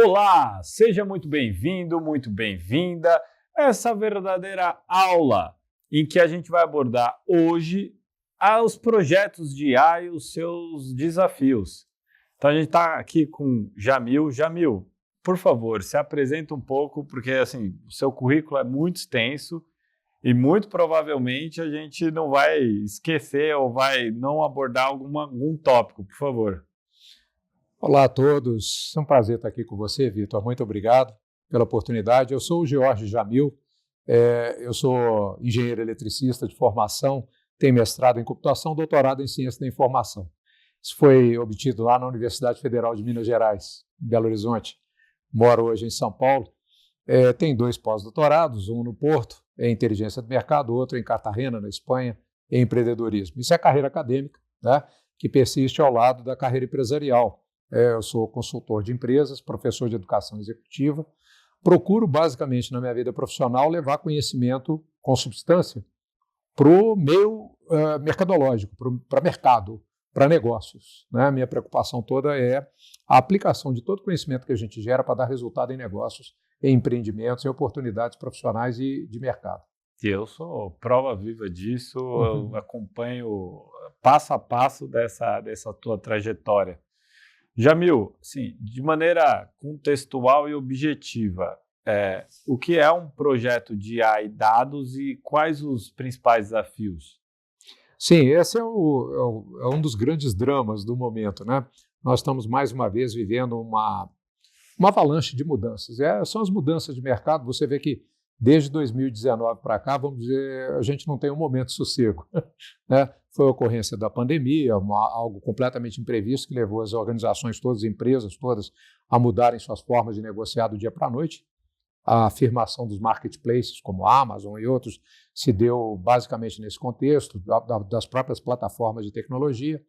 Olá, seja muito bem-vindo, muito bem-vinda a essa verdadeira aula em que a gente vai abordar hoje os projetos de IA e os seus desafios. Então a gente está aqui com Jamil. Jamil, por favor, se apresenta um pouco, porque assim, o seu currículo é muito extenso e muito provavelmente a gente não vai esquecer ou vai não abordar algum tópico, por favor. Olá a todos, é um prazer estar aqui com você, Vitor. Muito obrigado pela oportunidade. Eu sou o Jorge Jamil, eu sou engenheiro eletricista de formação, tenho mestrado em computação, doutorado em ciência da informação. Isso foi obtido lá na Universidade Federal de Minas Gerais, em Belo Horizonte. Moro hoje em São Paulo. Tenho 2 pós-doutorados, um no Porto, em inteligência do mercado, outro em Cartagena, na Espanha, em empreendedorismo. Isso é carreira acadêmica, né, que persiste ao lado da carreira empresarial. Eu sou consultor de empresas, professor de educação executiva. Procuro, basicamente, na minha vida profissional, levar conhecimento com substância para o meio mercadológico, para mercado, para negócios, né? Minha preocupação toda é a aplicação de todo o conhecimento que a gente gera para dar resultado em negócios, em empreendimentos, em oportunidades profissionais e de mercado. Eu sou prova viva disso, eu acompanho passo a passo dessa tua trajetória. Jamil, assim, de maneira contextual e objetiva, o que é um projeto de IA e dados e quais os principais desafios? Sim, esse é um dos grandes dramas do momento, né? Nós estamos, mais uma vez, vivendo uma avalanche de mudanças. São as mudanças de mercado. Você vê que desde 2019 para cá, vamos dizer, a gente não tem um momento de sossego, né? Foi a ocorrência da pandemia, algo completamente imprevisto que levou as organizações todas, as empresas todas, a mudarem suas formas de negociar do dia para a noite. A afirmação dos marketplaces, como a Amazon e outros, se deu basicamente nesse contexto, das próprias plataformas de tecnologia.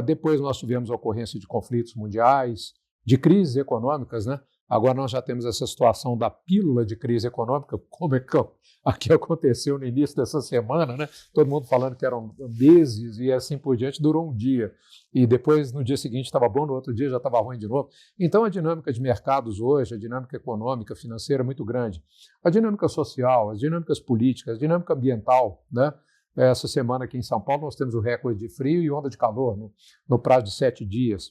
Depois nós tivemos a ocorrência de conflitos mundiais, de crises econômicas, né? Agora nós já temos essa situação da pílula de crise econômica, como é que aqui aconteceu no início dessa semana, né? Todo mundo falando que eram meses e assim por diante, durou um dia. E depois, no dia seguinte, estava bom, no outro dia já estava ruim de novo. Então, a dinâmica de mercados hoje, a dinâmica econômica, financeira é muito grande. A dinâmica social, as dinâmicas políticas, a dinâmica ambiental, né? Essa semana aqui em São Paulo nós temos o recorde de frio e onda de calor no prazo de 7 dias.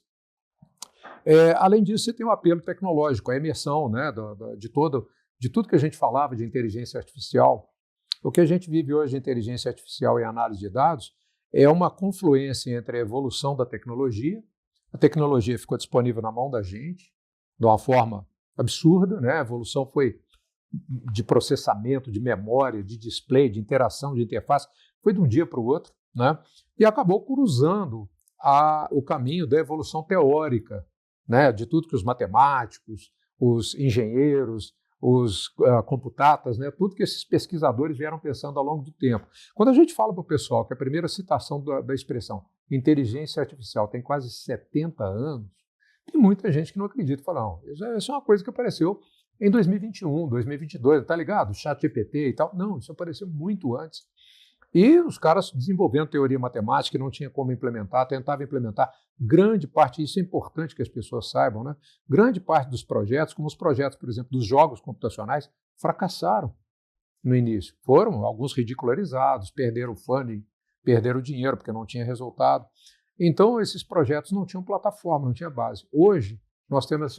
Além disso, você tem o apelo tecnológico, a imersão, né, de tudo que a gente falava de inteligência artificial. O que a gente vive hoje de inteligência artificial e análise de dados é uma confluência entre a evolução da tecnologia. A tecnologia ficou disponível na mão da gente de uma forma absurda, né? A evolução foi de processamento, de memória, de display, de interação, de interface, foi de um dia para o outro, né? E acabou cruzando o caminho da evolução teórica, né, de tudo que os matemáticos, os engenheiros, os computatas, né, tudo que esses pesquisadores vieram pensando ao longo do tempo. Quando a gente fala para o pessoal que a primeira citação da expressão inteligência artificial tem quase 70 anos, tem muita gente que não acredita. Fala, não, isso é uma coisa que apareceu em 2021, 2022, tá ligado? ChatGPT e tal. Não, isso apareceu muito antes. E os caras desenvolvendo teoria matemática, não tinha como implementar, tentavam implementar. Grande parte, isso é importante que as pessoas saibam, né? Grande parte dos projetos, como os projetos, por exemplo, dos jogos computacionais, fracassaram no início. Foram alguns ridicularizados, perderam o funding, perderam o dinheiro porque não tinha resultado. Então, esses projetos não tinham plataforma, não tinha base. Hoje, nós temos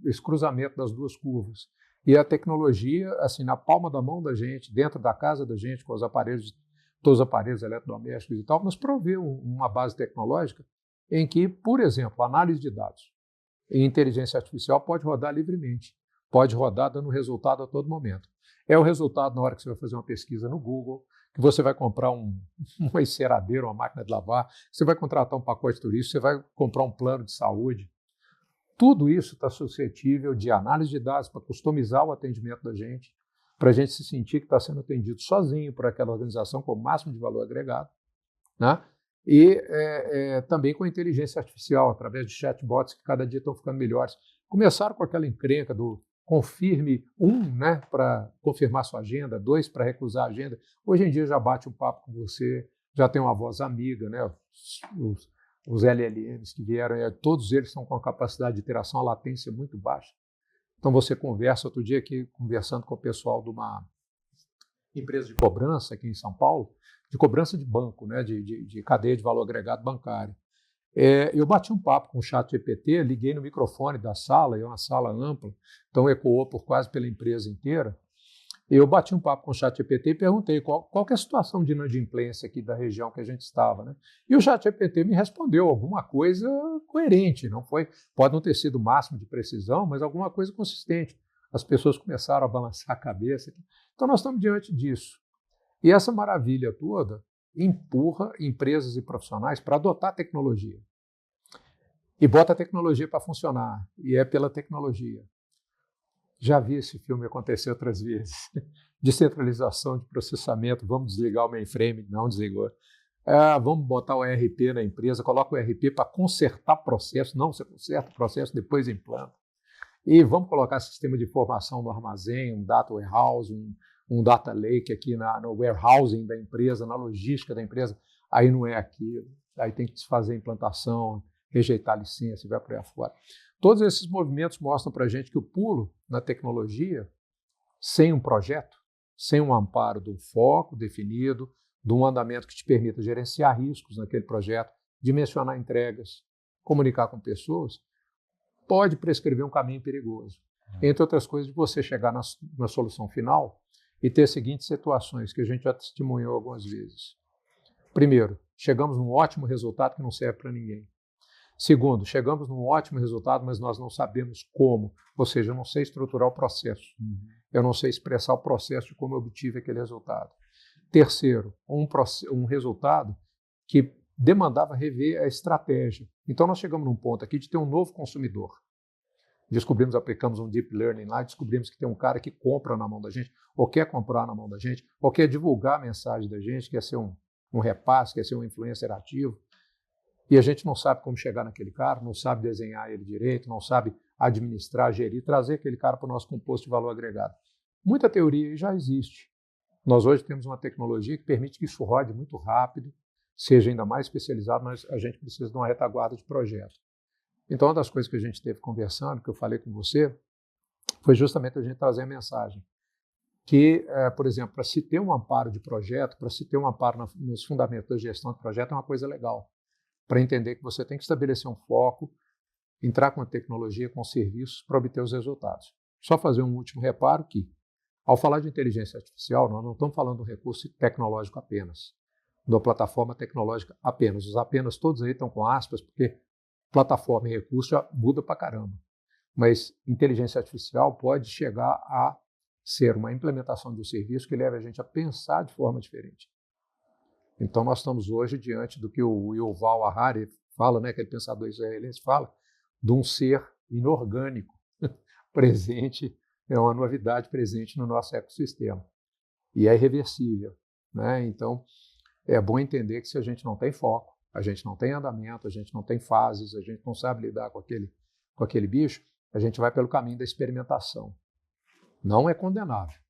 esse cruzamento das duas curvas. E a tecnologia, assim, na palma da mão da gente, dentro da casa da gente, com os aparelhos, todos os aparelhos eletrodomésticos e tal, nos provê uma base tecnológica em que, por exemplo, análise de dados e inteligência artificial pode rodar livremente, pode rodar dando resultado a todo momento. É o resultado na hora que você vai fazer uma pesquisa no Google, que você vai comprar uma enceradeira, uma máquina de lavar, você vai contratar um pacote turístico, você vai comprar um plano de saúde. Tudo isso está suscetível de análise de dados para customizar o atendimento da gente, para a gente se sentir que está sendo atendido sozinho por aquela organização com o máximo de valor agregado, né? E também com a inteligência artificial, através de chatbots que cada dia estão ficando melhores. Começaram com aquela encrenca do confirme, né, para confirmar sua agenda, 2 para recusar a agenda. Hoje em dia já bate um papo com você, já tem uma voz amiga, né? os LLMs que vieram, todos eles estão com a capacidade de interação, a latência muito baixa. Então você conversa, outro dia aqui, conversando com o pessoal de uma empresa de cobrança aqui em São Paulo, de cobrança de banco, né, de cadeia de valor agregado bancário. Eu bati um papo com o ChatGPT, liguei no microfone da sala, é uma sala ampla, então ecoou por quase pela empresa inteira. Eu bati um papo com o ChatGPT e perguntei qual que é a situação de inadimplência aqui da região que a gente estava, né? E o ChatGPT me respondeu alguma coisa coerente, pode não ter sido o máximo de precisão, mas alguma coisa consistente. As pessoas começaram a balançar a cabeça. Então nós estamos diante disso. E essa maravilha toda empurra empresas e profissionais para adotar a tecnologia. E bota a tecnologia para funcionar, e é pela tecnologia. Já vi esse filme acontecer outras vezes. Descentralização de processamento, vamos desligar o mainframe, não desligou. Vamos botar o ERP na empresa, coloca o ERP para consertar processo, não, você conserta o processo, depois implanta. E vamos colocar sistema de informação no armazém, um data warehouse, um data lake aqui no warehousing da empresa, na logística da empresa. Aí não é aquilo, aí tem que desfazer a implantação, rejeitar a licença e vai por aí afora. Todos esses movimentos mostram para a gente que o pulo na tecnologia, sem um projeto, sem um amparo de um foco definido, de um andamento que te permita gerenciar riscos naquele projeto, dimensionar entregas, comunicar com pessoas, pode prescrever um caminho perigoso. Entre outras coisas, de você chegar na solução final e ter as seguintes situações que a gente já testemunhou algumas vezes. Primeiro, chegamos num ótimo resultado que não serve para ninguém. Segundo, chegamos num ótimo resultado, mas nós não sabemos como, ou seja, eu não sei estruturar o processo. Eu não sei expressar o processo de como eu obtive aquele resultado. Terceiro, um resultado que demandava rever a estratégia. Então nós chegamos num ponto aqui de ter um novo consumidor. Aplicamos um deep learning lá, descobrimos que tem um cara que compra na mão da gente, ou quer comprar na mão da gente, ou quer divulgar a mensagem da gente, quer ser um repasse, quer ser um influencer ativo. E a gente não sabe como chegar naquele cara, não sabe desenhar ele direito, não sabe administrar, gerir, trazer aquele cara para o nosso composto de valor agregado. Muita teoria já existe. Nós hoje temos uma tecnologia que permite que isso rode muito rápido, seja ainda mais especializado, mas a gente precisa de uma retaguarda de projeto. Então, uma das coisas que a gente esteve conversando, que eu falei com você, foi justamente a gente trazer a mensagem que, por exemplo, para se ter um amparo de projeto, para se ter um amparo nos fundamentos da gestão de projeto é uma coisa legal. Para entender que você tem que estabelecer um foco, entrar com a tecnologia, com serviços para obter os resultados. Só fazer um último reparo que, ao falar de inteligência artificial, nós não estamos falando do recurso tecnológico apenas, da plataforma tecnológica apenas. Os apenas todos aí estão com aspas, porque plataforma e recurso já muda para caramba. Mas inteligência artificial pode chegar a ser uma implementação de um serviço que leve a gente a pensar de forma diferente. Então, nós estamos hoje diante do que o Yuval Harari fala, né, aquele pensador israelense fala, de um ser inorgânico presente, é uma novidade presente no nosso ecossistema. E é irreversível, né? Então, é bom entender que se a gente não tem foco, a gente não tem andamento, a gente não tem fases, a gente não sabe lidar com aquele bicho, a gente vai pelo caminho da experimentação. Não é condenável.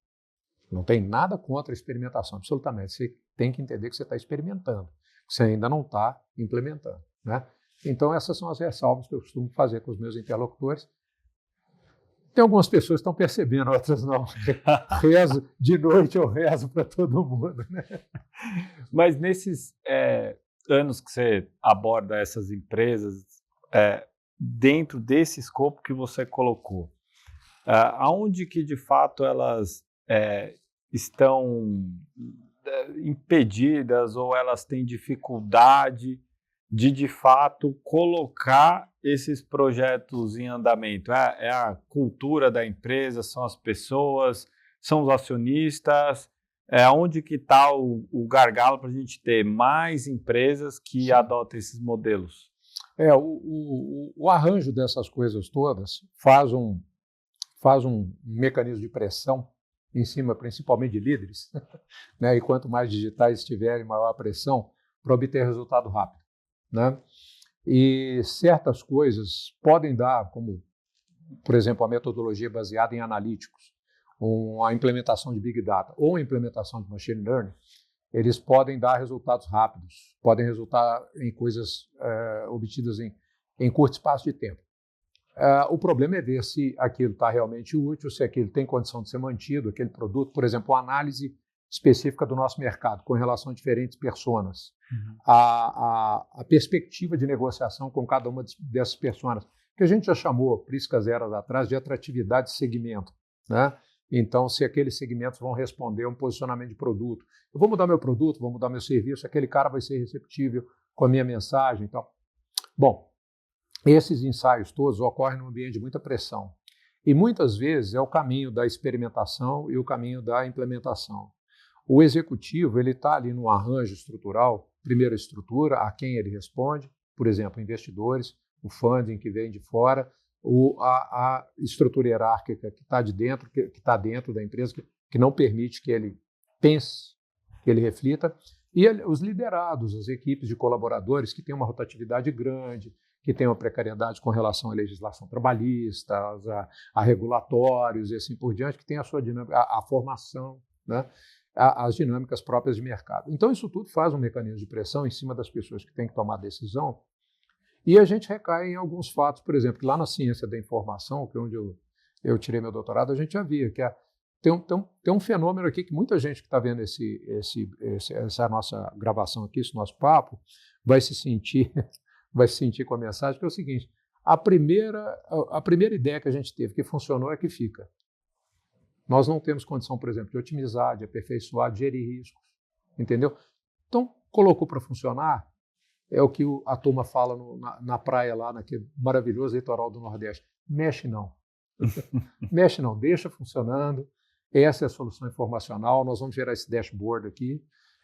Não tem nada contra a experimentação, absolutamente. Você tem que entender que você está experimentando, que você ainda não está implementando, né? Então, essas são as ressalvas que eu costumo fazer com os meus interlocutores. Tem algumas pessoas que estão percebendo, outras não. Rezo, de noite eu rezo para todo mundo, né? Mas nesses anos que você aborda essas empresas, dentro desse escopo que você colocou, aonde que de fato elas estão impedidas ou elas têm dificuldade de fato colocar esses projetos em andamento? É a cultura da empresa, são as pessoas, são os acionistas? Onde que está o gargalo para a gente ter mais empresas que adotem esses modelos? O arranjo dessas coisas todas faz um mecanismo de pressão em cima, principalmente de líderes, né? E quanto mais digitais estiverem, maior a pressão para obter resultado rápido, né? E certas coisas podem dar, como, por exemplo, a metodologia baseada em analíticos, a implementação de Big Data ou a implementação de Machine Learning, eles podem dar resultados rápidos, podem resultar em coisas obtidas em curto espaço de tempo. O problema é ver se aquilo está realmente útil, se aquilo tem condição de ser mantido, aquele produto, por exemplo, uma análise específica do nosso mercado com relação a diferentes personas, a perspectiva de negociação com cada uma dessas personas, que a gente já chamou, priscas eras atrás, de atratividade de segmento, né? Então, se aqueles segmentos vão responder a um posicionamento de produto, eu vou mudar meu produto, vou mudar meu serviço, aquele cara vai ser receptível com a minha mensagem e tal. Bom, esses ensaios todos ocorrem num ambiente de muita pressão. E muitas vezes é o caminho da experimentação e o caminho da implementação. O executivo está ali no arranjo estrutural, primeiro a estrutura, a quem ele responde, por exemplo, investidores, o funding que vem de fora, a estrutura hierárquica que está dentro, que está dentro da empresa, que não permite que ele pense, que ele reflita, e os liderados, as equipes de colaboradores que têm uma rotatividade grande, que têm uma precariedade com relação à legislação trabalhista, a regulatórios e assim por diante, que tem a sua dinâmica, a formação, né? As dinâmicas próprias de mercado. Então, isso tudo faz um mecanismo de pressão em cima das pessoas que têm que tomar decisão, e a gente recai em alguns fatos, por exemplo, que lá na ciência da informação, que é onde eu tirei meu doutorado, a gente já via que tem um fenômeno aqui que muita gente que está vendo essa nossa gravação aqui, esse nosso papo, vai se sentir com a mensagem, que é o seguinte: a primeira ideia que a gente teve que funcionou é que fica. Nós não temos condição, por exemplo, de otimizar, de aperfeiçoar, de gerir riscos, entendeu? Então, colocou para funcionar, é o que a turma fala na praia lá, naquele maravilhoso litoral do Nordeste. Mexe não. Mexe não, deixa funcionando. Essa é a solução informacional. Nós vamos gerar esse dashboard aqui,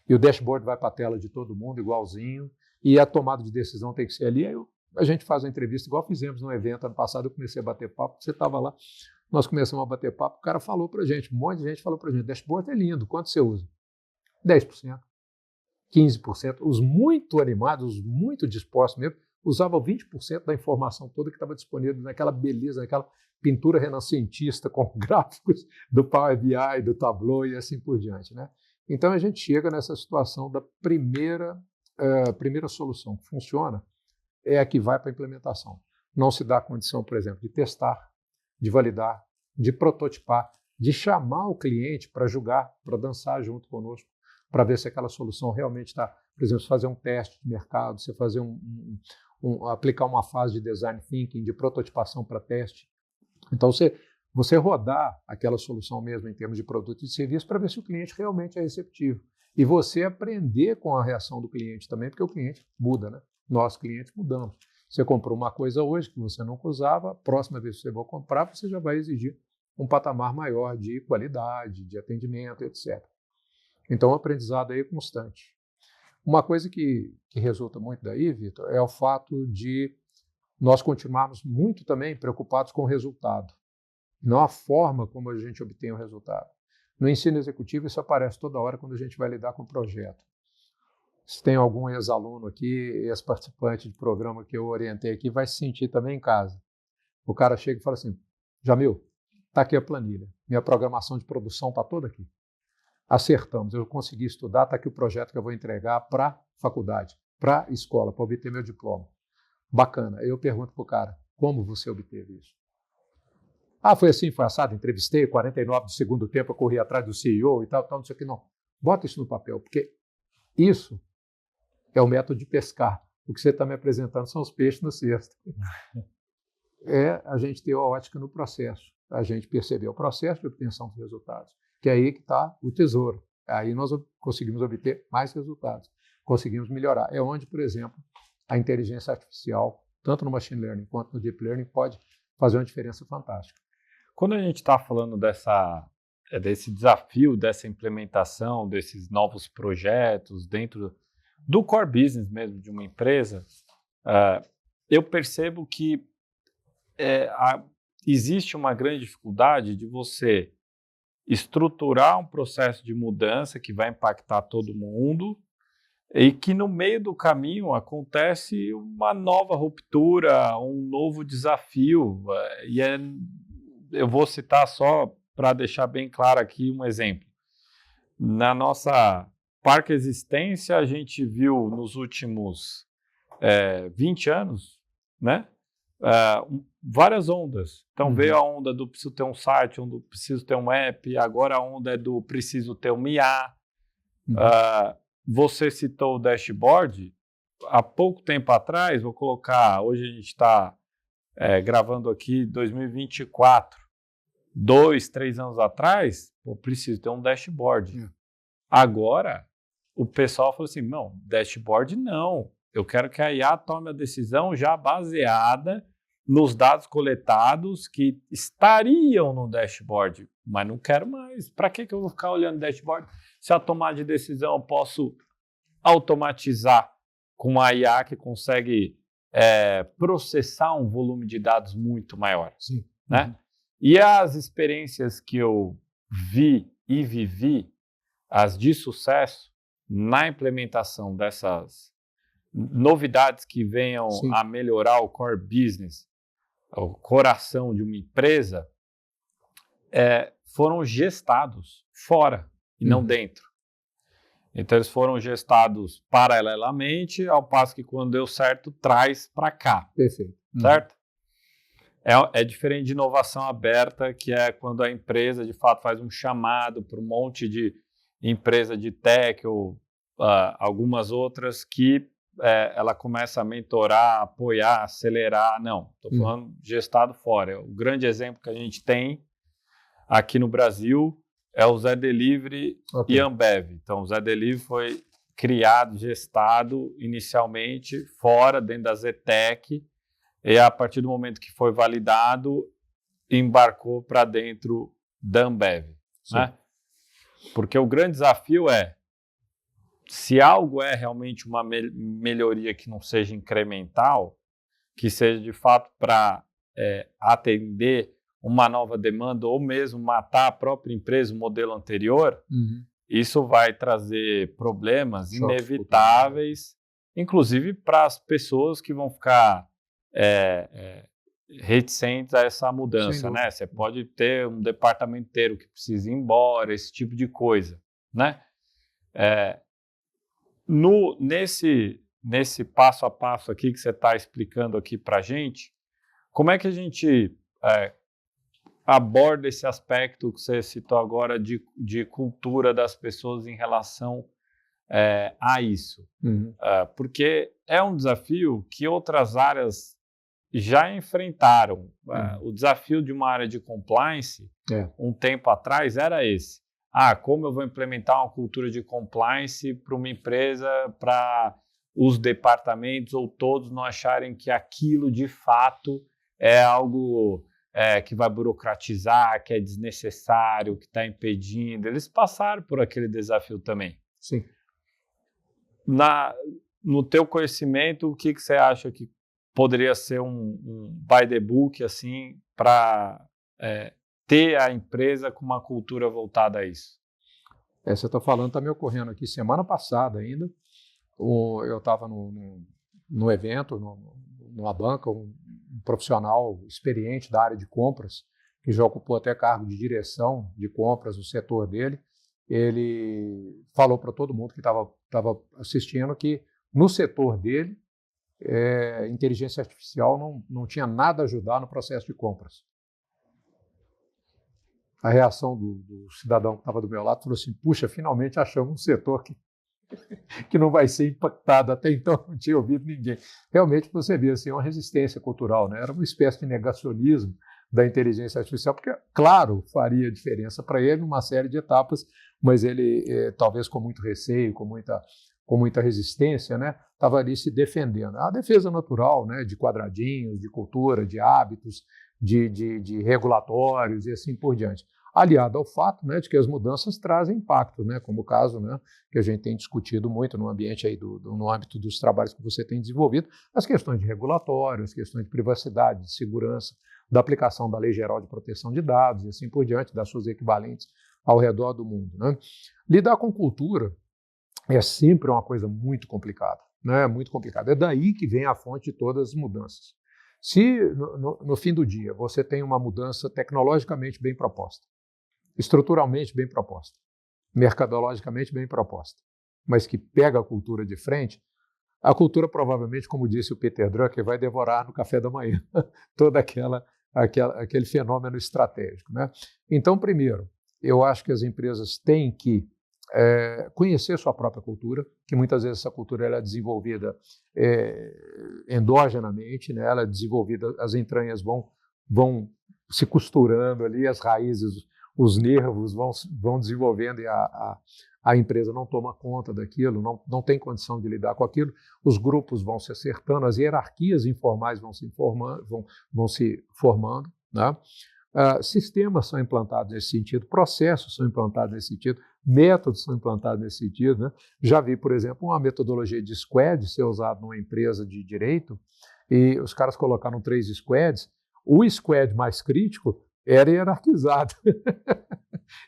e o dashboard vai para a tela de todo mundo, igualzinho, e a tomada de decisão tem que ser ali. Aí a gente faz a entrevista, igual fizemos no evento ano passado, eu comecei a bater papo, você estava lá, nós começamos a bater papo, o cara falou para a gente, um monte de gente falou para a gente, dashboard é lindo, quanto você usa? 10%, 15%. Os muito animados, os muito dispostos mesmo, usavam 20% da informação toda que estava disponível naquela beleza, naquela pintura renascentista com gráficos do Power BI, do Tableau e assim por diante, né? Então a gente chega nessa situação da primeira solução que funciona, é a que vai para a implementação. Não se dá a condição, por exemplo, de testar, de validar, de prototipar, de chamar o cliente para julgar, para dançar junto conosco, para ver se aquela solução realmente está, por exemplo, fazer um teste de mercado, você fazer aplicar uma fase de design thinking, de prototipação para teste. Então, você rodar aquela solução mesmo em termos de produto e de serviço para ver se o cliente realmente é receptivo. E você aprender com a reação do cliente também, porque o cliente muda, né? Nós, clientes, mudamos. Você comprou uma coisa hoje que você nunca usava, a próxima vez que você for comprar, você já vai exigir um patamar maior de qualidade, de atendimento, etc. Então, o aprendizado aí é constante. Uma coisa que resulta muito daí, Vitor, é o fato de nós continuarmos muito também preocupados com o resultado, não a forma como a gente obtém o resultado. No ensino executivo, isso aparece toda hora quando a gente vai lidar com o projeto. Se tem algum ex-aluno aqui, ex-participante de programa que eu orientei aqui, vai se sentir também em casa. O cara chega e fala assim, Jamil, está aqui a planilha, minha programação de produção está toda aqui. Acertamos, eu consegui estudar, está aqui o projeto que eu vou entregar para a faculdade, para a escola, para obter meu diploma. Bacana. Eu pergunto para o cara, como você obteve isso? Ah, foi assim, foi assado, entrevistei, 49 do segundo tempo, eu corri atrás do CEO e tal, não sei o que, não. Bota isso no papel, porque isso é o método de pescar. O que você está me apresentando são os peixes no cesto. É a gente ter a ótica no processo, a gente perceber o processo de obtenção dos resultados, que é aí que está o tesouro. Aí nós conseguimos obter mais resultados, conseguimos melhorar. É onde, por exemplo, a inteligência artificial, tanto no machine learning quanto no deep learning, pode fazer uma diferença fantástica. Quando a gente está falando desse desafio, dessa implementação, desses novos projetos dentro do core business mesmo de uma empresa, eu percebo que existe uma grande dificuldade de você estruturar um processo de mudança que vai impactar todo mundo e que no meio do caminho acontece uma nova ruptura, um novo desafio. Eu vou citar só para deixar bem claro aqui um exemplo. Na nossa parque existência, a gente viu nos últimos 20 anos, né? Várias ondas. Então veio a onda do preciso ter um site, do preciso ter um app, agora a onda é do preciso ter um IA. Você citou o dashboard. Há pouco tempo atrás, vou colocar, hoje a gente está gravando aqui 2024, 2, 3 anos atrás, eu preciso ter um dashboard. Agora, o pessoal falou assim, não, dashboard não, eu quero que a IA tome a decisão já baseada nos dados coletados que estariam no dashboard, mas não quero mais. Para que eu vou ficar olhando dashboard? Se a tomada de decisão eu posso automatizar com a IA que consegue processar um volume de dados muito maior. Sim. Né? E as experiências que eu vi e vivi, as de sucesso, na implementação dessas novidades que venham a melhorar o core business, o coração de uma empresa, foram gestados fora e não dentro. Então, eles foram gestados paralelamente, ao passo que, quando deu certo, traz para cá. Perfeito. Certo? É diferente de inovação aberta, que é quando a empresa, de fato, faz um chamado para um monte de empresa de tech ou algumas outras que ela começa a mentorar, apoiar, acelerar. Não, estou falando gestado fora. O grande exemplo que a gente tem aqui no Brasil é o Zé Delivery e Ambev. Então, o Zé Delivery foi criado, gestado inicialmente fora, dentro da Zetec, e a partir do momento que foi validado, embarcou para dentro da Ambev. Né? Porque o grande desafio é, se algo é realmente uma melhoria que não seja incremental, que seja de fato para atender uma nova demanda ou mesmo matar a própria empresa, o modelo anterior, isso vai trazer problemas inevitáveis, inclusive para as pessoas que vão ficar reticentes a essa mudança, né? Você pode ter um departamento inteiro que precisa ir embora, esse tipo de coisa, né? Nesse passo a passo aqui que você está explicando aqui para a gente, como é que a gente aborda esse aspecto que você citou agora de cultura das pessoas em relação a isso? Porque é um desafio que outras áreas já enfrentaram. O desafio de uma área de compliance, um tempo atrás, era esse. Como eu vou implementar uma cultura de compliance para uma empresa, para os departamentos ou todos não acharem que aquilo de fato é algo que vai burocratizar, que é desnecessário, que está impedindo. Eles passaram por aquele desafio também. Sim. No teu conhecimento, o que você acha que poderia ser um by the book assim, para ter a empresa com uma cultura voltada a isso? Você está falando, está me ocorrendo aqui semana passada ainda. Eu estava no evento, numa banca, um profissional experiente da área de compras, que já ocupou até cargo de direção de compras no setor dele. Ele falou para todo mundo que estava assistindo que no setor dele, inteligência artificial não tinha nada a ajudar no processo de compras. A reação do cidadão que estava do meu lado falou assim, puxa, finalmente achamos um setor que não vai ser impactado. Até então não tinha ouvido ninguém. Realmente você vê assim, uma resistência cultural, né? Era uma espécie de negacionismo da inteligência artificial, porque, claro, faria diferença para ele numa série de etapas, mas ele, talvez com muito receio, com muita resistência, né? Estava ali se defendendo. A defesa natural, né? De quadradinhos, de cultura, de hábitos, de regulatórios e assim por diante. Aliado ao fato, né, de que as mudanças trazem impacto, né, como o caso, né, que a gente tem discutido muito no ambiente aí no âmbito dos trabalhos que você tem desenvolvido, as questões de regulatório, as questões de privacidade, de segurança, da aplicação da Lei Geral de Proteção de Dados e assim por diante, das suas equivalentes ao redor do mundo. Né? Lidar com cultura é sempre uma coisa muito complicada, né, muito complicada. É daí que vem a fonte de todas as mudanças. Se no fim do dia você tem uma mudança tecnologicamente bem proposta, estruturalmente bem proposta, mercadologicamente bem proposta, mas que pega a cultura de frente, a cultura provavelmente, como disse o Peter Drucker, vai devorar no café da manhã todo aquele fenômeno estratégico, né? Então, primeiro, eu acho que as empresas têm que conhecer sua própria cultura, que muitas vezes essa cultura ela é desenvolvida endogenamente, né? Ela é desenvolvida, as entranhas vão se costurando ali, as raízes, os nervos vão desenvolvendo e a empresa não toma conta daquilo, não tem condição de lidar com aquilo, os grupos vão se acertando, as hierarquias informais vão se formando, né? Sistemas são implantados nesse sentido, processos são implantados nesse sentido, métodos são implantados nesse sentido, né? Já vi, por exemplo, uma metodologia de squad ser usada numa empresa de direito e os caras colocaram 3 squads, o squad mais crítico era hierarquizado,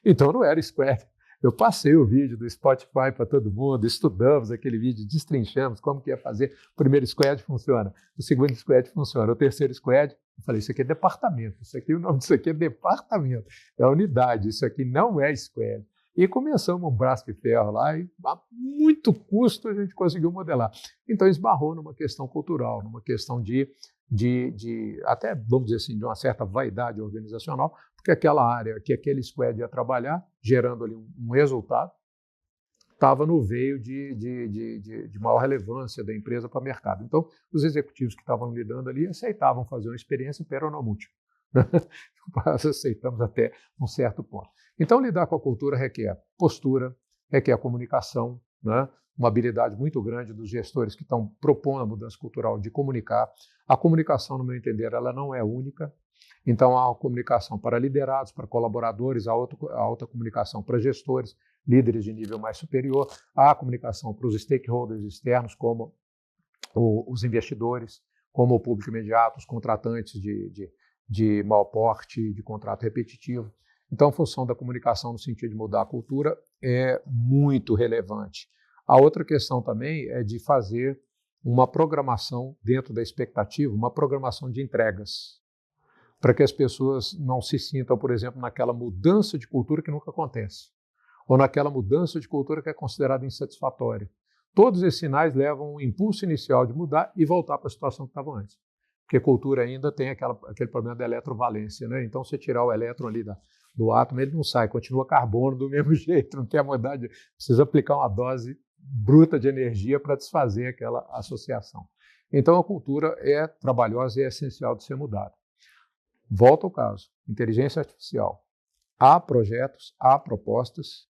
então não era squad. Eu passei o vídeo do Spotify para todo mundo, estudamos aquele vídeo, destrinchamos como que ia fazer. O primeiro squad funciona, o segundo squad funciona, o terceiro squad, eu falei, isso aqui é departamento, o nome disso aqui é departamento, é unidade, isso aqui não é squad. E começamos um braço de ferro lá e a muito custo a gente conseguiu modelar. Então esbarrou numa questão cultural, numa questão de até, vamos dizer assim, de uma certa vaidade organizacional, porque aquela área que aquele squad ia trabalhar, gerando ali um resultado, estava no veio de maior relevância da empresa para o mercado. Então, os executivos que estavam lidando ali aceitavam fazer uma experiência peronomútil. Nós aceitamos até um certo ponto. Então, lidar com a cultura requer postura, requer comunicação, né? Uma habilidade muito grande dos gestores que estão propondo a mudança cultural de comunicar. A comunicação, no meu entender, ela não é única. Então, há a comunicação para liderados, para colaboradores, a alta comunicação para gestores, líderes de nível mais superior, há a comunicação para os stakeholders externos, como os investidores, como o público imediato, os contratantes de maior porte, de contrato repetitivo. Então, a função da comunicação no sentido de mudar a cultura é muito relevante. A outra questão também é de fazer uma programação dentro da expectativa, uma programação de entregas, para que as pessoas não se sintam, por exemplo, naquela mudança de cultura que nunca acontece, ou naquela mudança de cultura que é considerada insatisfatória. Todos esses sinais levam um impulso inicial de mudar e voltar para a situação que estava antes. Porque cultura ainda tem aquele problema da eletrovalência, né? Então, se tirar o elétron ali do átomo, ele não sai, continua carbono do mesmo jeito, não quer mudar, precisa aplicar uma dose bruta de energia para desfazer aquela associação. Então, a cultura é trabalhosa e é essencial de ser mudada. Volta ao caso, inteligência artificial. Há projetos, há propostas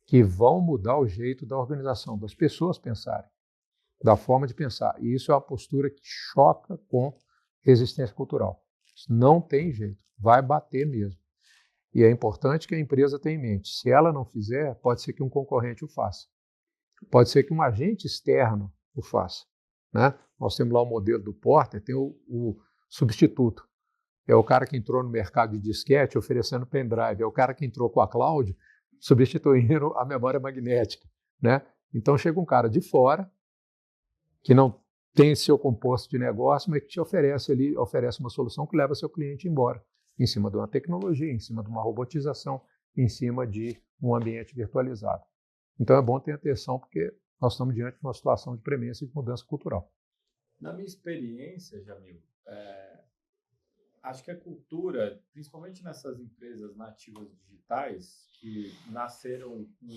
que vão mudar o jeito da organização, das pessoas pensarem, da forma de pensar. E isso é uma postura que choca com resistência cultural. Não tem jeito, vai bater mesmo. E é importante que a empresa tenha em mente, se ela não fizer, pode ser que um concorrente o faça. Pode ser que um agente externo o faça, né? Nós temos lá o modelo do Porter, tem o substituto. É o cara que entrou no mercado de disquete oferecendo pendrive, é o cara que entrou com a cloud substituindo a memória magnética, né? Então chega um cara de fora que não tem seu composto de negócio, mas que te oferece uma solução que leva seu cliente embora, em cima de uma tecnologia, em cima de uma robotização, em cima de um ambiente virtualizado. Então é bom ter atenção, porque nós estamos diante de uma situação de premência e de mudança cultural. Na minha experiência, Jamil, acho que a cultura, principalmente nessas empresas nativas digitais, que nasceram com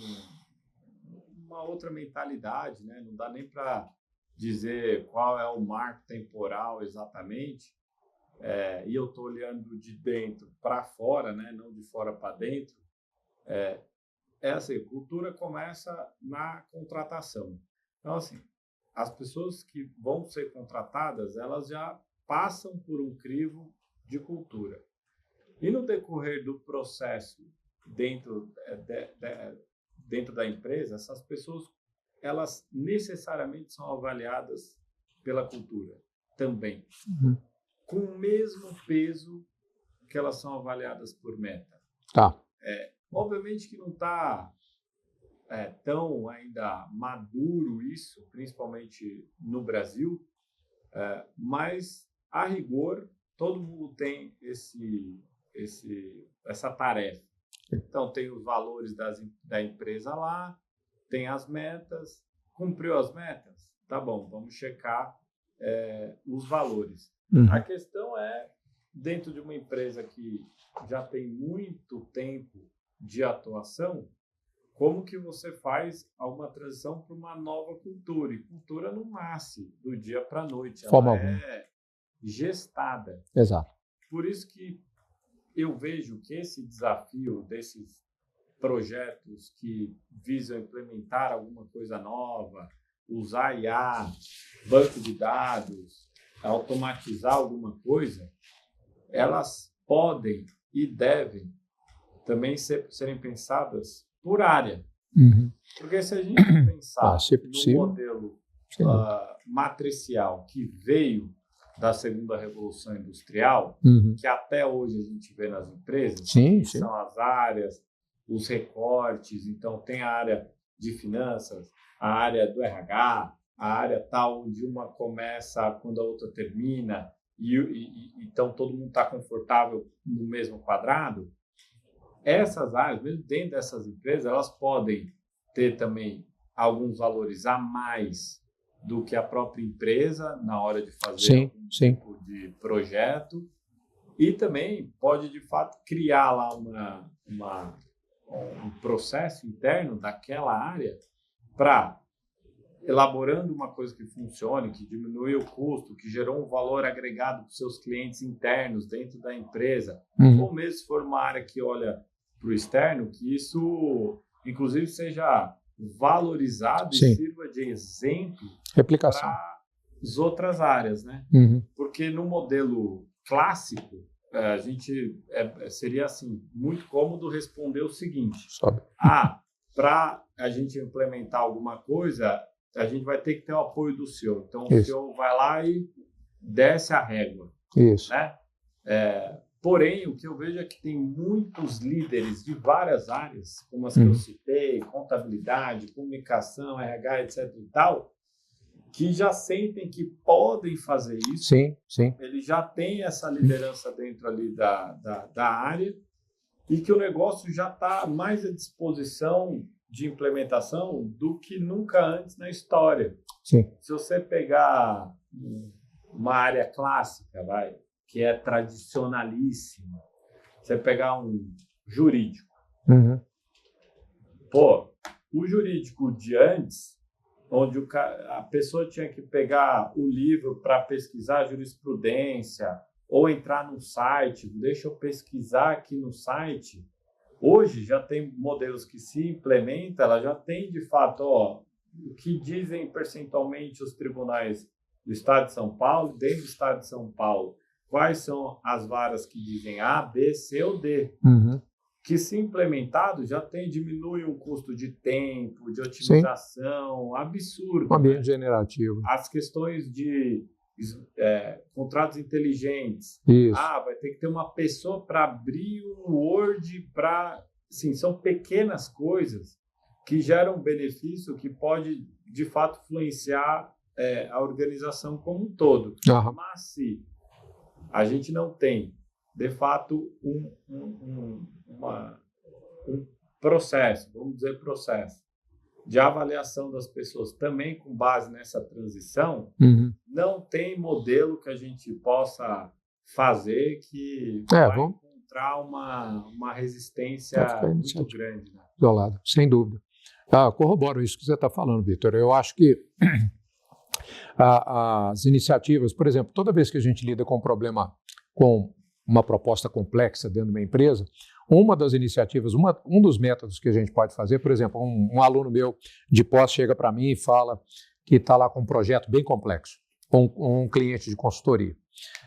uma outra mentalidade, né? Não dá nem para dizer qual é o marco temporal exatamente, e eu estou olhando de dentro para fora, né? Não de fora para dentro, assim, cultura começa na contratação. Então, assim, as pessoas que vão ser contratadas, elas já passam por um crivo de cultura. E no decorrer do processo dentro da empresa, essas pessoas, elas necessariamente são avaliadas pela cultura também, com o mesmo peso que elas são avaliadas por meta. Tá. Obviamente que não está tão ainda maduro isso, principalmente no Brasil, mas, a rigor, todo mundo tem essa tarefa. Então, tem os valores da empresa lá, tem as metas, cumpriu as metas? Tá bom, vamos checar os valores. A questão é, dentro de uma empresa que já tem muito tempo de atuação, como que você faz uma transição para uma nova cultura? E cultura não nasce do dia para a noite, ela é gestada. Exato. Por isso que eu vejo que esse desafio desses projetos que visam implementar alguma coisa nova, usar IA, banco de dados, automatizar alguma coisa, elas podem e devem também serem pensadas por área. Porque se a gente pensar no modelo matricial que veio da segunda revolução industrial, que até hoje a gente vê nas empresas, são as áreas, os recortes, então tem a área de finanças, a área do RH, a área tal onde uma começa quando a outra termina, então todo mundo está confortável no mesmo quadrado. Essas áreas, mesmo dentro dessas empresas, elas podem ter também alguns valores a mais do que a própria empresa na hora de fazer algum tipo de projeto, e também pode, de fato, criar lá um processo interno daquela área para, elaborando uma coisa que funcione, que diminui o custo, que gerou um valor agregado para os seus clientes internos dentro da empresa, ou mesmo se for uma área que olha para o externo, que isso, inclusive, seja valorizado e sirva de exemplo para as outras áreas, né? Porque no modelo clássico, a gente seria assim, muito cômodo responder o seguinte: para a gente implementar alguma coisa, a gente vai ter que ter o apoio do CEO. Então, o CEO vai lá e desce a régua. Né? Porém, o que eu vejo é que tem muitos líderes de várias áreas, como as que eu citei, contabilidade, comunicação, RH, etc. e tal, que já sentem que podem fazer isso. Eles já têm essa liderança dentro ali da área, e que o negócio já está mais à disposição de implementação do que nunca antes na história. Se você pegar uma área clássica, que é tradicionalíssima, você pegar um jurídico. O jurídico de antes, onde a pessoa tinha que pegar o livro para pesquisar jurisprudência, ou entrar no site, deixa eu pesquisar aqui no site. Hoje já tem modelos que se implementam, ela já tem de fato o que dizem percentualmente os tribunais do Estado de São Paulo, dentro do Estado de São Paulo, quais são as varas que dizem A, B, C ou D. Que se implementado já diminui um custo de tempo, de otimização, absurdo. Um ambiente generativo. As questões de contratos inteligentes. Vai ter que ter uma pessoa para abrir um Word são pequenas coisas que geram benefício que pode, de fato, influenciar a organização como um todo. Mas se a gente não tem, de fato, um processo, vamos dizer processo, de avaliação das pessoas também com base nessa transição, não tem modelo que a gente possa fazer que vai encontrar uma resistência muito grande. Né? Isolado, sem dúvida. Corroboro isso que você está falando, Vitor. Eu acho que as iniciativas, por exemplo, toda vez que a gente lida com um problema, com uma proposta complexa dentro de uma empresa, uma das iniciativas, um dos métodos que a gente pode fazer, por exemplo, um aluno meu de pós chega para mim e fala que está lá com um projeto bem complexo, com um cliente de consultoria.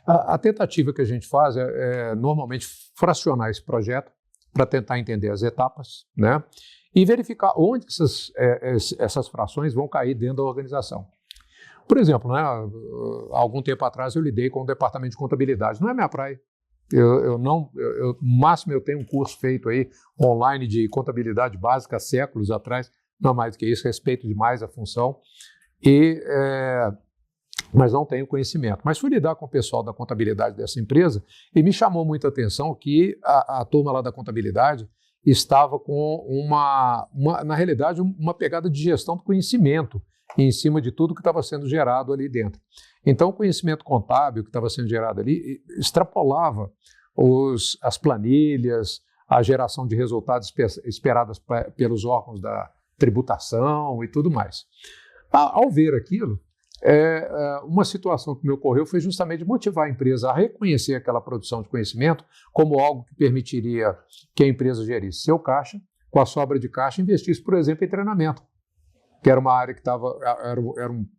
A tentativa que a gente faz é normalmente fracionar esse projeto para tentar entender as etapas, né, e verificar onde essas frações vão cair dentro da organização. Por exemplo, né, há algum tempo atrás eu lidei com o departamento de contabilidade. Não é minha praia. No máximo eu tenho um curso feito aí online de contabilidade básica há séculos atrás, não mais do que isso, respeito demais a função, mas não tenho conhecimento. Mas fui lidar com o pessoal da contabilidade dessa empresa e me chamou muita atenção que a turma lá da contabilidade, estava com na realidade, uma pegada de gestão do conhecimento em cima de tudo que estava sendo gerado ali dentro. Então, o conhecimento contábil que estava sendo gerado ali extrapolava as planilhas, a geração de resultados esperadas pelos órgãos da tributação e tudo mais. Ao ver aquilo, uma situação que me ocorreu foi justamente motivar a empresa a reconhecer aquela produção de conhecimento como algo que permitiria que a empresa gerisse seu caixa, com a sobra de caixa, investisse, por exemplo, em treinamento, que era uma área que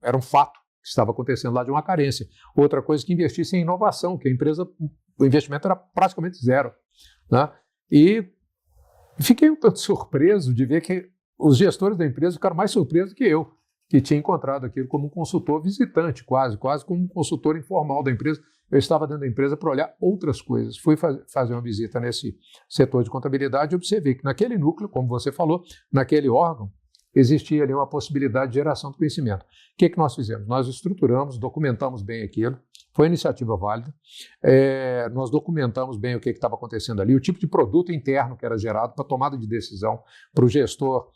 era um fato que estava acontecendo lá de uma carência. Outra coisa, que investisse em inovação, que a empresa, o investimento era praticamente zero, né? E fiquei um tanto surpreso de ver que os gestores da empresa ficaram mais surpresos que eu, que tinha encontrado aquilo como um consultor visitante, quase como um consultor informal da empresa. Eu estava dentro da empresa para olhar outras coisas. Fui fazer uma visita nesse setor de contabilidade e observei que naquele núcleo, como você falou, naquele órgão, existia ali uma possibilidade de geração de conhecimento. O que nós fizemos? Nós estruturamos, documentamos bem aquilo, foi iniciativa válida, nós documentamos bem o que estava acontecendo ali, o tipo de produto interno que era gerado para tomada de decisão, para o gestor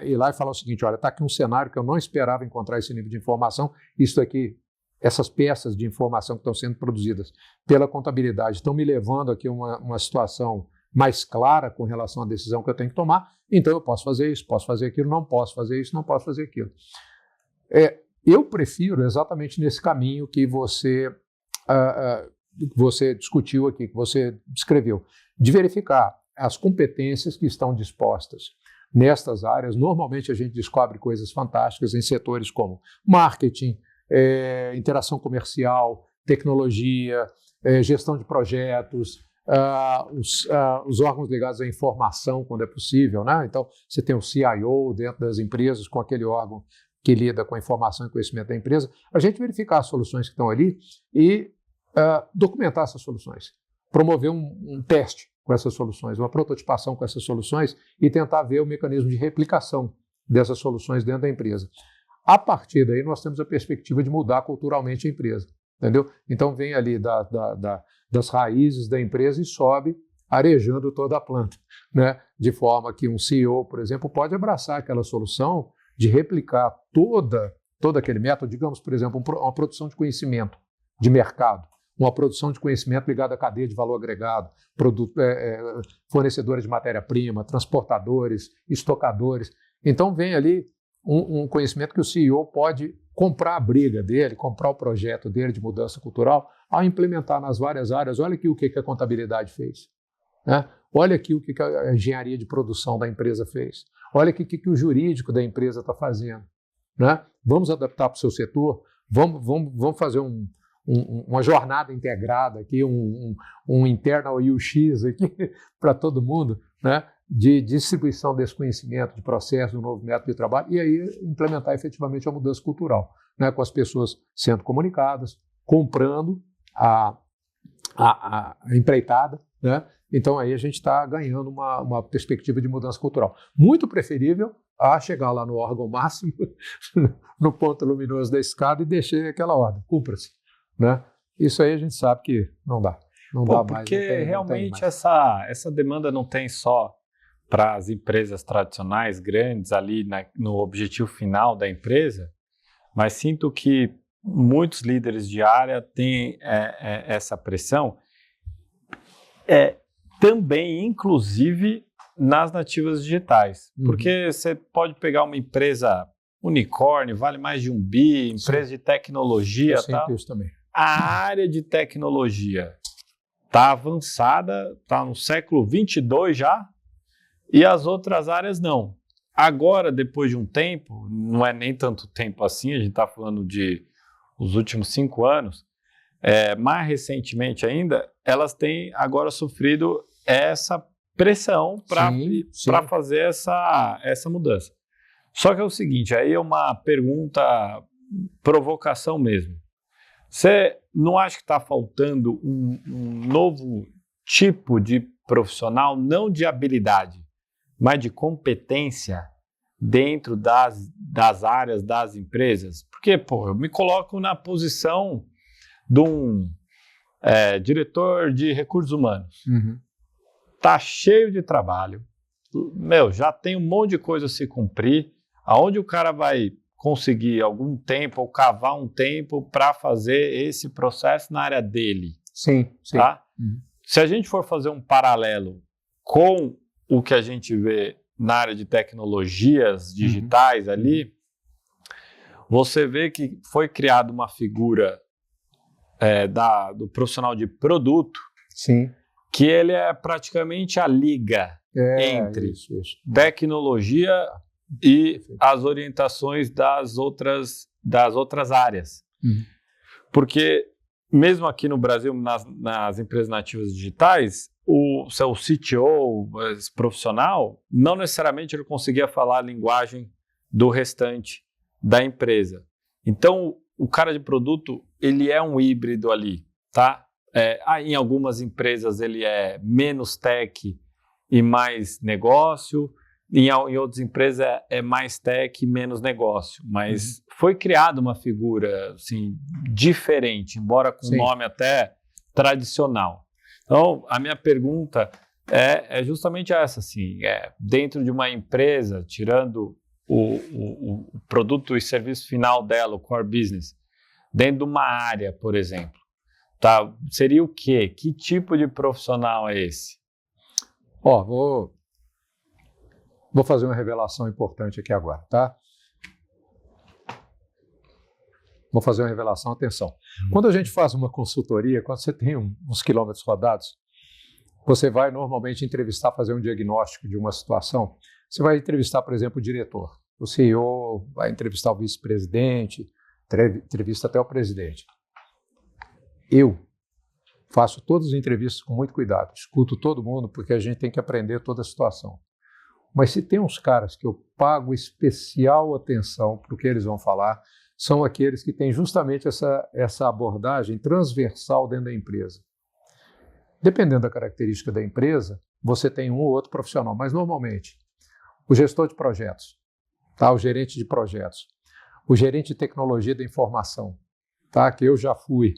ir lá e falar o seguinte: olha, está aqui um cenário que eu não esperava encontrar esse nível de informação, isso aqui, essas peças de informação que estão sendo produzidas pela contabilidade estão me levando aqui a uma situação mais clara com relação à decisão que eu tenho que tomar, então eu posso fazer isso, posso fazer aquilo, não posso fazer isso, não posso fazer aquilo. Eu prefiro exatamente nesse caminho que você discutiu aqui, que você descreveu, de verificar as competências que estão dispostas nestas áreas. Normalmente a gente descobre coisas fantásticas em setores como marketing, interação comercial, tecnologia, gestão de projetos, os órgãos ligados à informação, quando é possível, né? Então, você tem o CIO dentro das empresas, com aquele órgão que lida com a informação e conhecimento da empresa. A gente verificar as soluções que estão ali e documentar essas soluções. Promover um teste com essas soluções, uma prototipação com essas soluções e tentar ver o mecanismo de replicação dessas soluções dentro da empresa. A partir daí, nós temos a perspectiva de mudar culturalmente a empresa, entendeu? Então, vem ali das raízes da empresa e sobe arejando toda a planta, né? De forma que um CEO, por exemplo, pode abraçar aquela solução de replicar todo aquele método, digamos, por exemplo, uma produção de conhecimento de mercado, uma produção de conhecimento ligada à cadeia de valor agregado, fornecedores de matéria-prima, transportadores, estocadores. Então, vem ali um conhecimento que o CEO pode comprar a briga dele, comprar o projeto dele de mudança cultural, ao implementar nas várias áreas. Olha aqui o que a contabilidade fez, né? Olha aqui o que a engenharia de produção da empresa fez. Olha aqui o que o jurídico da empresa está fazendo, né? Vamos adaptar para o seu setor, vamos fazer uma jornada integrada aqui, um internal UX aqui para todo mundo, né? De distribuição desse conhecimento, de processo, do novo método de trabalho, e aí implementar efetivamente a mudança cultural, né? Com as pessoas sendo comunicadas, comprando a empreitada, né? Então aí a gente está ganhando uma perspectiva de mudança cultural. Muito preferível a chegar lá no órgão máximo, no ponto luminoso da escada e deixar aquela ordem, cumpra-se, né? Isso aí a gente sabe que não dá. Não dá mais. Porque realmente essa demanda não tem só para as empresas tradicionais, grandes, ali no objetivo final da empresa, mas sinto que muitos líderes de área têm essa pressão, também, inclusive, nas nativas digitais. Uhum. Porque você pode pegar uma empresa unicórnio, vale mais de 1 bi, empresa de tecnologia. Eu sinto isso também. A área de tecnologia está avançada, está no século 22 já, e as outras áreas não. Agora, depois de um tempo, não é nem tanto tempo assim, a gente está falando de os últimos 5 anos, mais recentemente ainda, elas têm agora sofrido essa pressão para fazer essa mudança. Só que é o seguinte, aí é uma pergunta, provocação mesmo. Você não acha que está faltando um novo tipo de profissional, não de habilidade, mas de competência dentro das áreas das empresas? Porque, eu me coloco na posição de um diretor de recursos humanos. Uhum. Tá cheio de trabalho, já tem um monte de coisa a se cumprir, aonde o cara vai conseguir algum tempo ou cavar um tempo para fazer esse processo na área dele. Sim. Tá? Se a gente for fazer um paralelo com o que a gente vê na área de tecnologias digitais ali, você vê que foi criada uma figura do profissional de produto, Sim. que ele é praticamente a liga entre isso. tecnologia e as orientações das outras áreas. Porque mesmo aqui no Brasil, nas empresas nativas digitais, o seu CTO, esse profissional, não necessariamente ele conseguia falar a linguagem do restante da empresa. Então, o cara de produto, ele é um híbrido ali, tá? Em algumas empresas ele é menos tech e mais negócio, em outras empresas é mais tech e menos negócio, mas foi criada uma figura assim, diferente, embora com um nome até tradicional. Então, a minha pergunta é justamente essa, assim, dentro de uma empresa, tirando o produto e serviço final dela, o core business, dentro de uma área, por exemplo, tá? Seria o quê? Que tipo de profissional é esse? Vou fazer uma revelação importante aqui agora, tá? Vou fazer uma revelação, atenção. Quando a gente faz uma consultoria, quando você tem uns quilômetros rodados, você vai normalmente entrevistar, fazer um diagnóstico de uma situação. Você vai entrevistar, por exemplo, o diretor, o CEO, vai entrevistar o vice-presidente, entrevista até o presidente. Eu faço todas as entrevistas com muito cuidado, escuto todo mundo, porque a gente tem que aprender toda a situação. Mas se tem uns caras que eu pago especial atenção para o que eles vão falar, são aqueles que têm justamente essa abordagem transversal dentro da empresa. Dependendo da característica da empresa, você tem um ou outro profissional, mas normalmente o gestor de projetos, tá? O gerente de projetos, o gerente de tecnologia da informação, tá? Que eu já fui.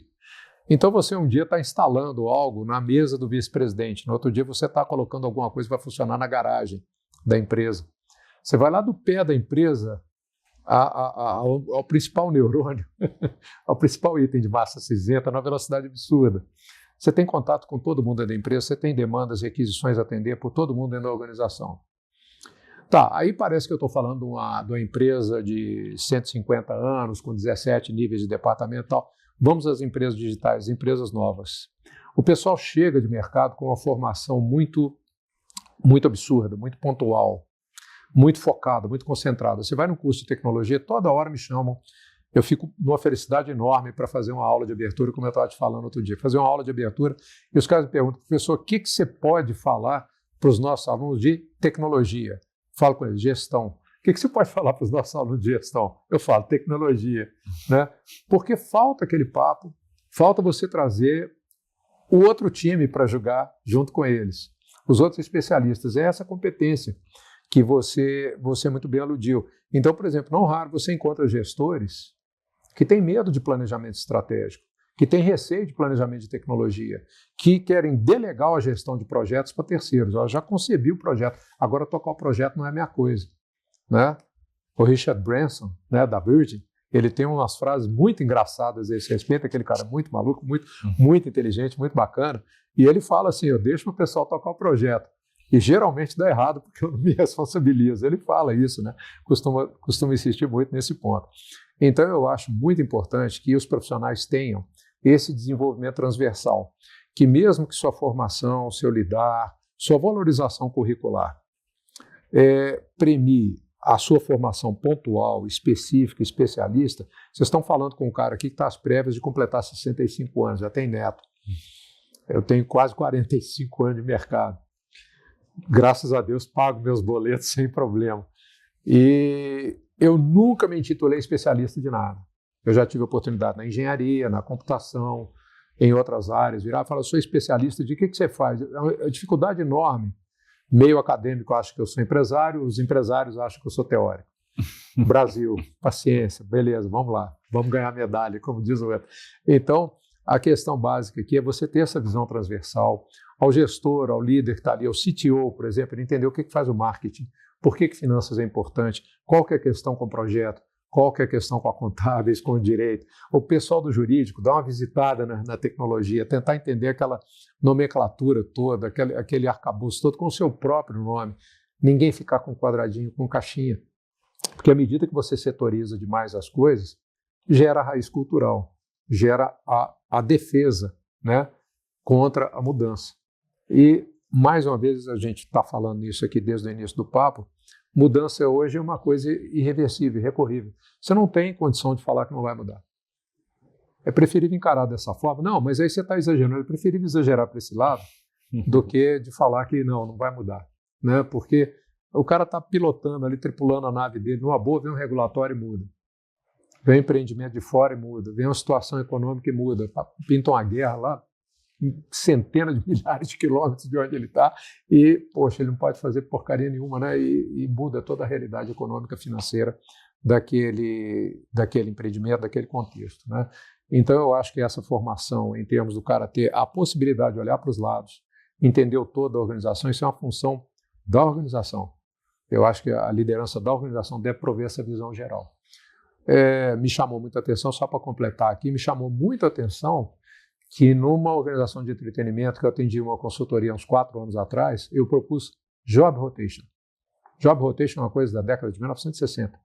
Então você um dia está instalando algo na mesa do vice-presidente, no outro dia você está colocando alguma coisa que vai funcionar na garagem da empresa. Você vai lá do pé da empresa ao principal neurônio, ao principal item de massa cinzenta, numa velocidade absurda. Você tem contato com todo mundo dentro da empresa, você tem demandas e requisições a atender por todo mundo dentro da organização. Tá, aí parece que eu estou falando de uma empresa de 150 anos, com 17 níveis de departamento e tal. Vamos às empresas digitais, empresas novas. O pessoal chega de mercado com uma formação muito absurda, muito pontual, muito focada, muito concentrada. Você vai no curso de tecnologia, toda hora me chamam. Eu fico numa felicidade enorme para fazer uma aula de abertura, como eu estava te falando outro dia. Fazer uma aula de abertura e os caras me perguntam, professor, o que você pode falar para os nossos alunos de tecnologia? Falo com eles, gestão. O que você pode falar para os nossos alunos de gestão? Eu falo, tecnologia. Né? Porque falta aquele papo, falta você trazer o outro time para jogar junto com eles. Os outros especialistas. É essa competência que você muito bem aludiu. Então, por exemplo, não raro você encontra gestores que têm medo de planejamento estratégico, que têm receio de planejamento de tecnologia, que querem delegar a gestão de projetos para terceiros. Eu já concebi o projeto, agora tocar o projeto não é minha coisa. Né? O Richard Branson, né, da Virgin, ele tem umas frases muito engraçadas a esse respeito, aquele cara muito maluco, muito inteligente, muito bacana, e ele fala assim, eu deixo o pessoal tocar o projeto. E geralmente dá errado, porque eu não me responsabilizo. Ele fala isso, né? Costuma insistir muito nesse ponto. Então, eu acho muito importante que os profissionais tenham esse desenvolvimento transversal, que mesmo que sua formação, seu lidar, sua valorização curricular premie a sua formação pontual, específica, especialista. Vocês estão falando com um cara aqui que está às prévias de completar 65 anos, já tem neto. Eu tenho quase 45 anos de mercado. Graças a Deus, pago meus boletos sem problema. E eu nunca me intitulei especialista de nada. Eu já tive oportunidade na engenharia, na computação, em outras áreas. Virar e falar, eu sou especialista de que você faz? É uma dificuldade enorme. Meio acadêmico acha que eu sou empresário, os empresários acham que eu sou teórico. Brasil, paciência, beleza, vamos lá, vamos ganhar medalha, como diz o outro. Então, a questão básica aqui é você ter essa visão transversal ao gestor, ao líder que está ali, ao CTO, por exemplo, ele entender o que faz o marketing, por que finanças é importante, qual que é a questão com o projeto, qual que é a questão com a contábeis, com o direito. O pessoal do jurídico dá uma visitada na tecnologia, tentar entender aquela nomenclatura toda, aquele arcabouço todo com o seu próprio nome. Ninguém ficar com quadradinho, com caixinha. Porque à medida que você setoriza demais as coisas, gera a raiz cultural, gera a defesa, né, contra a mudança. E, mais uma vez, a gente está falando isso aqui desde o início do papo, mudança hoje é uma coisa irreversível, irrecorrível. Você não tem condição de falar que não vai mudar. É preferível encarar dessa forma. Não, mas aí você está exagerando. É preferível exagerar para esse lado do que de falar que não vai mudar. Né? Porque o cara está pilotando ali, tripulando a nave dele, numa boa, vem um regulatório e muda. Vem um empreendimento de fora e muda. Vem uma situação econômica e muda. Pinta uma guerra lá, centenas de milhares de quilômetros de onde ele está, e, poxa, ele não pode fazer porcaria nenhuma, né? E muda toda a realidade econômica, financeira daquele empreendimento, daquele contexto, né? Então, eu acho que essa formação, em termos do cara ter a possibilidade de olhar para os lados, entender o todo da organização, isso é uma função da organização. Eu acho que a liderança da organização deve prover essa visão geral. Me chamou muita atenção, só para completar aqui, me chamou muita atenção que numa organização de entretenimento que eu atendi uma consultoria uns 4 anos atrás, eu propus Job Rotation. Job Rotation é uma coisa da década de 1960.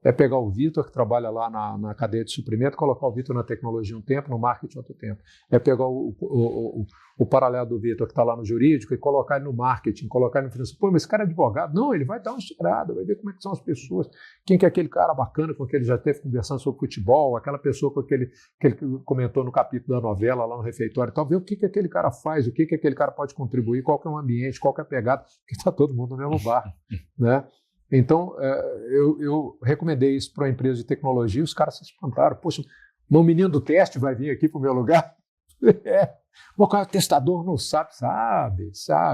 É pegar o Vitor, que trabalha lá na cadeia de suprimento, colocar o Vitor na tecnologia um tempo, no marketing outro tempo. É pegar o paralelo do Vitor, que está lá no jurídico, e colocar ele no marketing, colocar ele no financeiro. Pô, mas esse cara é advogado. Não, ele vai dar uma cheirada, vai ver como é que são as pessoas, quem que é aquele cara bacana com quem ele já teve conversando sobre futebol, aquela pessoa com aquele que ele comentou no capítulo da novela, lá no refeitório e tal, ver o que aquele cara faz, o que aquele cara pode contribuir, qual que é o ambiente, qual que é a pegada, porque está todo mundo no mesmo bar, né? Então, eu recomendei isso para uma empresa de tecnologia e os caras se espantaram. Poxa, meu menino do teste vai vir aqui para o meu lugar? O cara testador não sabe.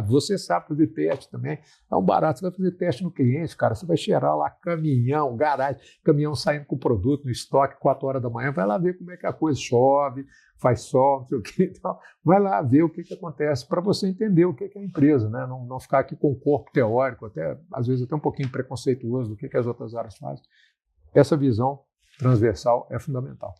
Você sabe fazer teste também. É um barato. Você vai fazer teste no cliente, cara. Você vai cheirar lá caminhão, garagem, caminhão saindo com produto no estoque 4 horas da manhã. Vai lá ver como é que a coisa chove, faz sol, não sei o que e tal. Vai lá ver o que acontece para você entender o que é a empresa, né? Não ficar aqui com o corpo teórico, às vezes até um pouquinho preconceituoso do que as outras áreas fazem. Essa visão transversal é fundamental.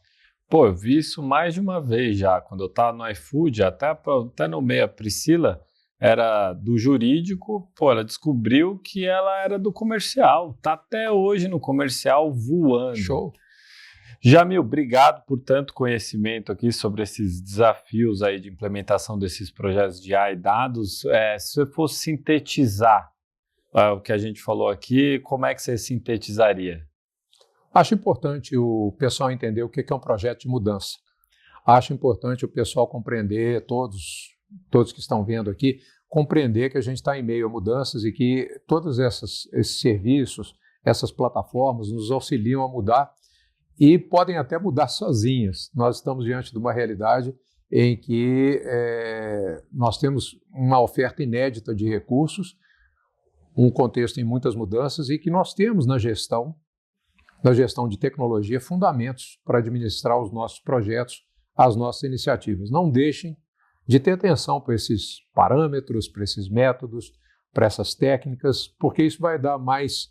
Pô, eu vi isso mais de uma vez já, quando eu estava no iFood, até no meio, a Priscila era do jurídico, pô, ela descobriu que ela era do comercial, tá até hoje no comercial voando. Show! Jamil, obrigado por tanto conhecimento aqui sobre esses desafios aí de implementação desses projetos de AI e dados. Se você fosse sintetizar o que a gente falou aqui, como é que você sintetizaria? Acho importante o pessoal entender o que é um projeto de mudança. Acho importante o pessoal compreender, todos que estão vendo aqui, compreender que a gente está em meio a mudanças e que todos esses serviços, essas plataformas nos auxiliam a mudar e podem até mudar sozinhas. Nós estamos diante de uma realidade em que nós temos uma oferta inédita de recursos, um contexto em muitas mudanças e que nós temos na gestão de tecnologia, fundamentos para administrar os nossos projetos, as nossas iniciativas. Não deixem de ter atenção para esses parâmetros, para esses métodos, para essas técnicas, porque isso vai dar mais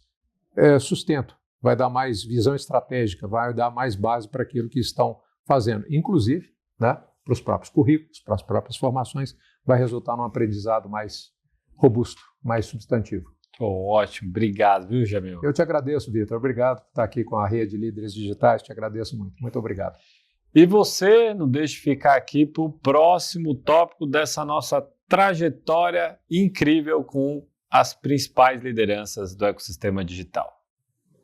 sustento, vai dar mais visão estratégica, vai dar mais base para aquilo que estão fazendo. Inclusive, né, para os próprios currículos, para as próprias formações, vai resultar num aprendizado mais robusto, mais substantivo. Ótimo, obrigado, viu, Jamil? Eu te agradeço, Vitor. Obrigado por estar aqui com a Rede Líderes Digitais. Te agradeço muito. Muito obrigado. E você não deixe de ficar aqui para o próximo tópico dessa nossa trajetória incrível com as principais lideranças do ecossistema digital.